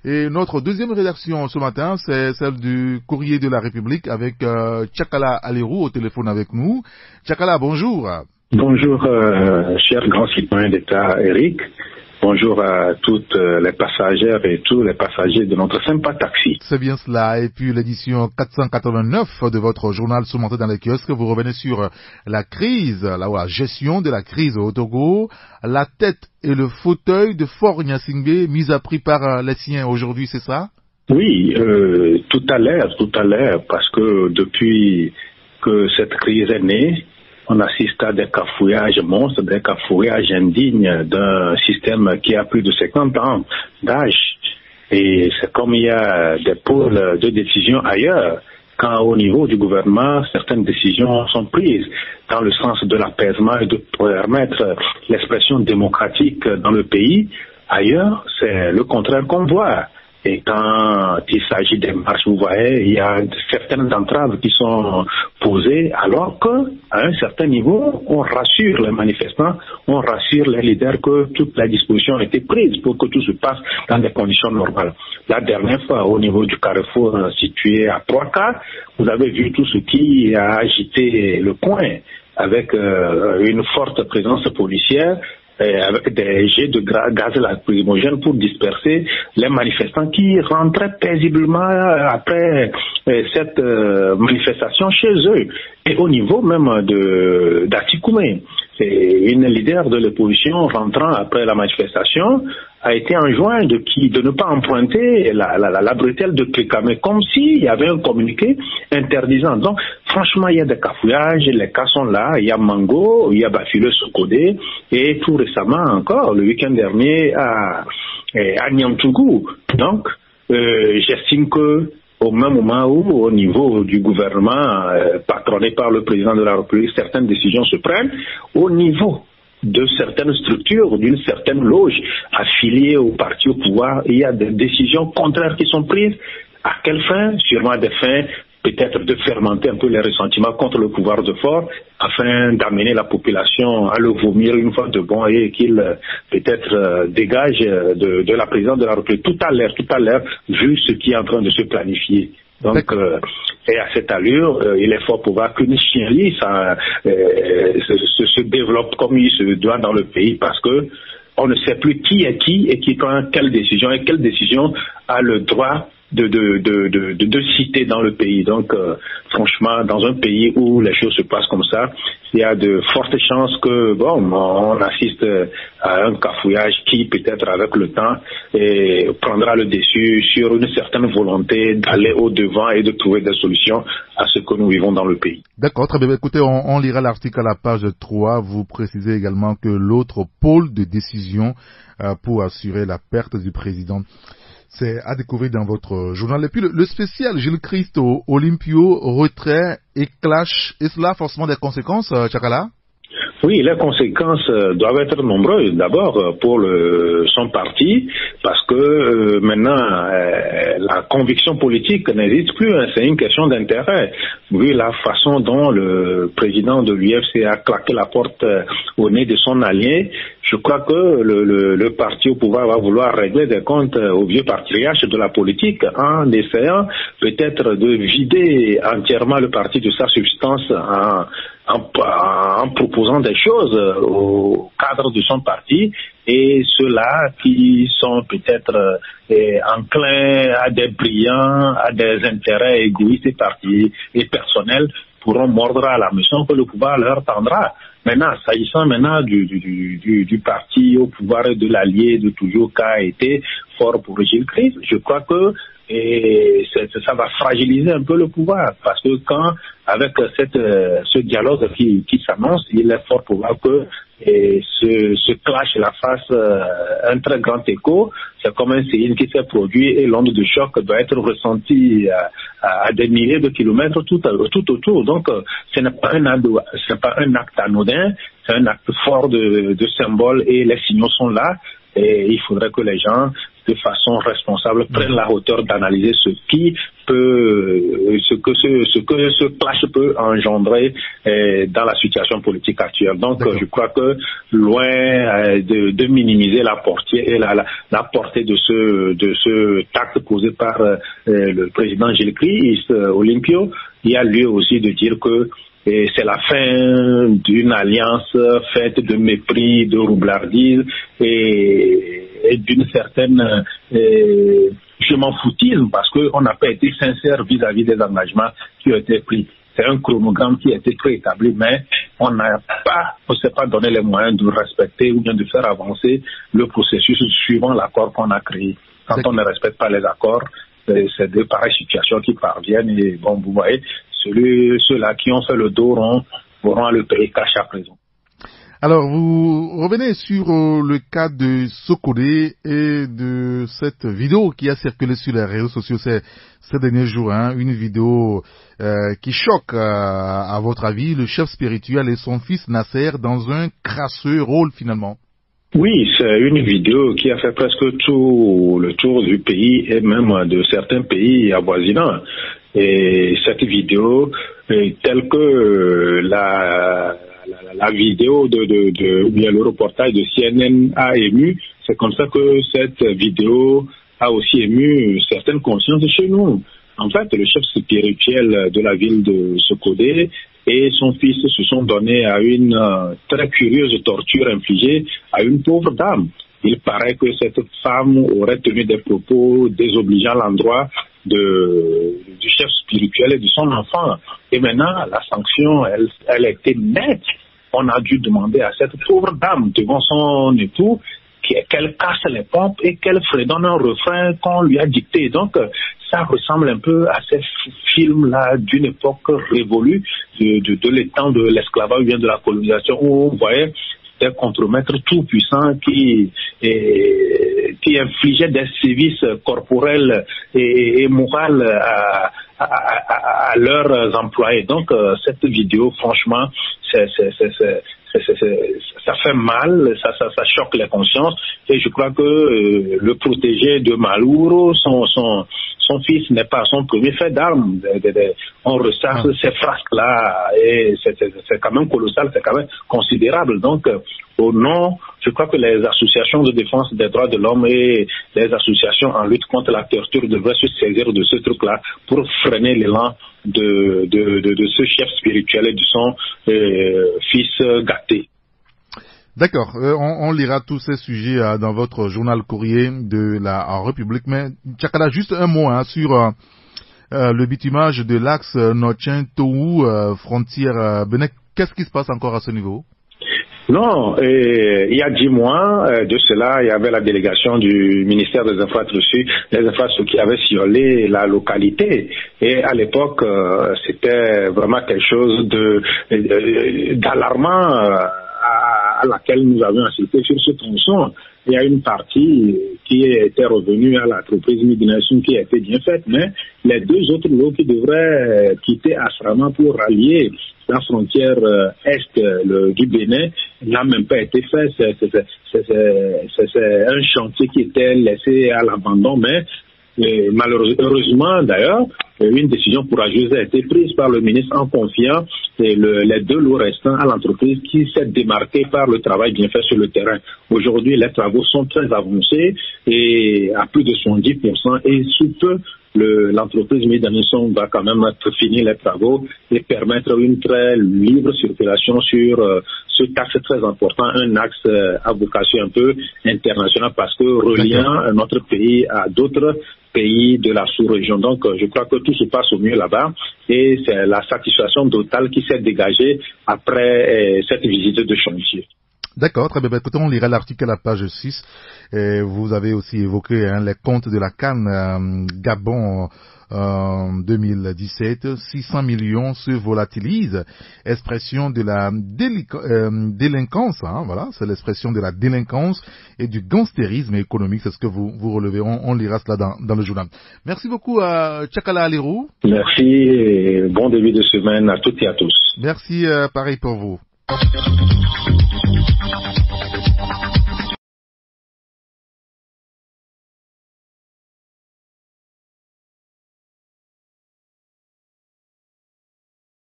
Et notre deuxième rédaction ce matin, c'est celle du Courrier de la République avec Tchakala Alérou au téléphone avec nous. Tchakala, bonjour. Bonjour, cher grand citoyen d'État Eric. Bonjour à toutes les passagères et tous les passagers de notre sympa taxi. C'est bien cela. Et puis l'édition 489 de votre journal ce matin dans les kiosques, vous revenez sur la crise, la gestion de la crise au Togo, la tête et le fauteuil de Faure Gnassingbé mis à prix par les siens aujourd'hui, c'est ça? Oui, tout à l'heure, parce que depuis que cette crise est née, on assiste à des cafouillages monstres, des cafouillages indignes d'un système qui a plus de 50 ans d'âge. Et c'est comme il y a des pôles de décision ailleurs, quand au niveau du gouvernement, certaines décisions sont prises dans le sens de l'apaisement et de permettre l'expression démocratique dans le pays. Ailleurs, c'est le contraire qu'on voit. Et quand il s'agit des marches, vous voyez, il y a certaines entraves qui sont posées, alors qu'à un certain niveau, on rassure les manifestants, on rassure les leaders que toutes les dispositions ont été prises pour que tout se passe dans des conditions normales. La dernière fois, au niveau du carrefour situé à 3K, vous avez vu tout ce qui a agité le coin avec une forte présence policière, avec des jets de gaz lacrymogène pour disperser les manifestants qui rentraient paisiblement après cette manifestation chez eux. Et au niveau même d'Atikoumé, une leader de l'opposition rentrant après la manifestation a été enjoint de ne pas emprunter la bretelle de Kékamé, comme s'il y avait un communiqué interdisant. Donc, franchement, il y a des cafouillages, les cas sont là, il y a Mango, il y a Bafile Sokodé, et tout récemment encore, le week-end dernier, à Niamtougou. Donc, j'estime que au même moment où, au niveau du gouvernement, patronné par le président de la République, certaines décisions se prennent, au niveau de certaines structures, d'une certaine loge affiliée au parti au pouvoir, il y a des décisions contraires qui sont prises. À quelle fin? Sûrement à des fins peut-être de fermenter un peu les ressentiments contre le pouvoir de Faure, afin d'amener la population à le vomir une fois de bon et qu'il peut-être dégage de la présidence de la République tout à l'heure, vu ce qui est en train de se planifier. Donc, et à cette allure, il est fort probable qu'une chienlit se développe comme il se doit dans le pays, parce que on ne sait plus qui est qui et qui prend quelle décision, et quelle décision a le droit de citer dans le pays. Donc, franchement, dans un pays où les choses se passent comme ça, il y a de fortes chances que, on assiste à un cafouillage qui, peut-être avec le temps, prendra le dessus sur une certaine volonté d'aller au-devant et de trouver des solutions à ce que nous vivons dans le pays. D'accord, très bien. Écoutez, on lira l'article à la page 3. Vous précisez également que l'autre pôle de décision pour assurer la perte du président, c'est à découvrir dans votre journal. Et puis le spécial Gilles Christ au Olympio, retrait et clash, est cela forcément des conséquences, Tchakala? Oui, les conséquences doivent être nombreuses. D'abord pour son parti, parce que maintenant la conviction politique n'existe plus. C'est une question d'intérêt. Vu la façon dont le président de l'UFC a claqué la porte au nez de son allié, je crois que le parti au pouvoir va vouloir régler des comptes au vieux patriarche de la politique en essayant peut-être de vider entièrement le parti de sa substance en proposant des choses au cadre de son parti, et ceux-là qui sont peut-être enclins à des brillants, à des intérêts égoïstes et personnels pourront mordre à la mission que le pouvoir leur tendra. Maintenant, s'agissant maintenant du parti au pouvoir et de l'allié de toujours qu'a été fort pour Gilles Christ, je crois que ça va fragiliser un peu le pouvoir, parce que quand, avec ce dialogue qui s'annonce, il est fort probable que ce clash la fasse un très grand écho. C'est comme un séisme qui s'est produit, et l'onde de choc doit être ressentie à des milliers de kilomètres tout autour. Donc, ce n'est pas un acte anodin, c'est un acte fort de symbole, et les signaux sont là. Et il faudrait que les gens, de façon responsable, prennent la hauteur d'analyser ce qui ce que ce clash peut engendrer dans la situation politique actuelle. Donc, je crois que loin de minimiser la portée et la portée de ce acte posé par le président Gilles Christ Olympio, il y a lieu aussi de dire que c'est la fin d'une alliance faite de mépris, de roublardise et d'une certaine je m'en foutisme, parce qu'on n'a pas été sincère vis-à-vis des engagements qui ont été pris. C'est un chronogramme qui a été préétabli, mais on ne s'est pas donné les moyens de respecter ou bien de faire avancer le processus suivant l'accord qu'on a créé. Quand on ne respecte pas les accords, c'est de pareilles situations qui parviennent et bon, vous voyez, ceux-là qui ont fait le dos rond auront le payer cash à présent. Alors, vous revenez sur le cas de Sokodé et de cette vidéo qui a circulé sur les réseaux sociaux ces derniers jours, une vidéo qui choque, à votre avis, le chef spirituel et son fils Nasser dans un crasseux rôle finalement. Oui, c'est une vidéo qui a fait presque tout le tour du pays et même de certains pays avoisinants. Et cette vidéo, telle que la vidéo ou bien le reportage de CNN a ému, c'est comme ça que cette vidéo a aussi ému certaines consciences chez nous. En fait, le chef spirituel de la ville de Sokodé et son fils se sont donnés à une très curieuse torture infligée à une pauvre dame. Il paraît que cette femme aurait tenu des propos désobligeants à l'endroit du chef spirituel et de son enfant. Et maintenant, la sanction, elle a été nette. On a dû demander à cette pauvre dame, devant son époux, qu'elle casse les pompes et qu'elle fredonne un refrain qu'on lui a dicté. Donc, ça ressemble un peu à ces films-là d'une époque révolue, de l'étang de l'esclavage ou bien de la colonisation, où on voyait des contremaîtres tout-puissants qui infligeaient des sévices corporels et moraux à leurs employés. Donc, cette vidéo, franchement, ça fait mal, ça choque les consciences, et je crois que le protégé de Malouro, son fils n'est pas son premier fait d'armes. On ressasse ces frasques-là et c'est quand même colossal, c'est quand même considérable. Donc, au nom, je crois que les associations de défense des droits de l'homme et les associations en lutte contre la torture devraient se saisir de ce truc-là pour freiner l'élan de ce chef spirituel et de son fils gâté. D'accord, on lira tous ces sujets dans votre journal courrier de la République. Mais Tchakala, juste un mot sur le bitumage de l'axe Notchen-Toou, frontière Benin. Qu'est-ce qui se passe encore à ce niveau? Non, il y a 10 mois de cela, il y avait la délégation du ministère des Infrastructures qui avait sillonné la localité. Et à l'époque, c'était vraiment quelque chose d'alarmant à laquelle nous avions assisté sur ce tronçon. Il y a une partie qui était revenue à l'entreprise Migration qui a été bien faite, mais les deux autres lots qui devraient quitter Asrama pour rallier la frontière est du Bénin n'a même pas été fait. C'est un chantier qui était laissé à l'abandon, mais malheureusement d'ailleurs, une décision courageuse a été prise par le ministre en confiant les deux lots restants à l'entreprise qui s'est démarquée par le travail bien fait sur le terrain. Aujourd'hui, les travaux sont très avancés et à plus de 70%, et sous peu, l'entreprise Médanisson va quand même finir les travaux et permettre une très libre circulation sur ce axe très important, un axe à vocation un peu internationale parce que reliant notre pays à d'autres pays de la sous-région. Donc, je crois que tout se passe au mieux là-bas et c'est la satisfaction totale qui s'est dégagée après cette visite de chantier. D'accord, très bien. Écoutez, on lira l'article à la page 6. Et vous avez aussi évoqué les comptes de la CAN Gabon 2017. 600 millions se volatilisent. Expression de la délinquance, voilà, c'est l'expression de la délinquance et du gangstérisme économique. C'est ce que vous relevez. On lira cela dans le journal. Merci beaucoup à Tchakala Alirou. Merci et bon début de semaine à toutes et à tous. Merci, pareil pour vous.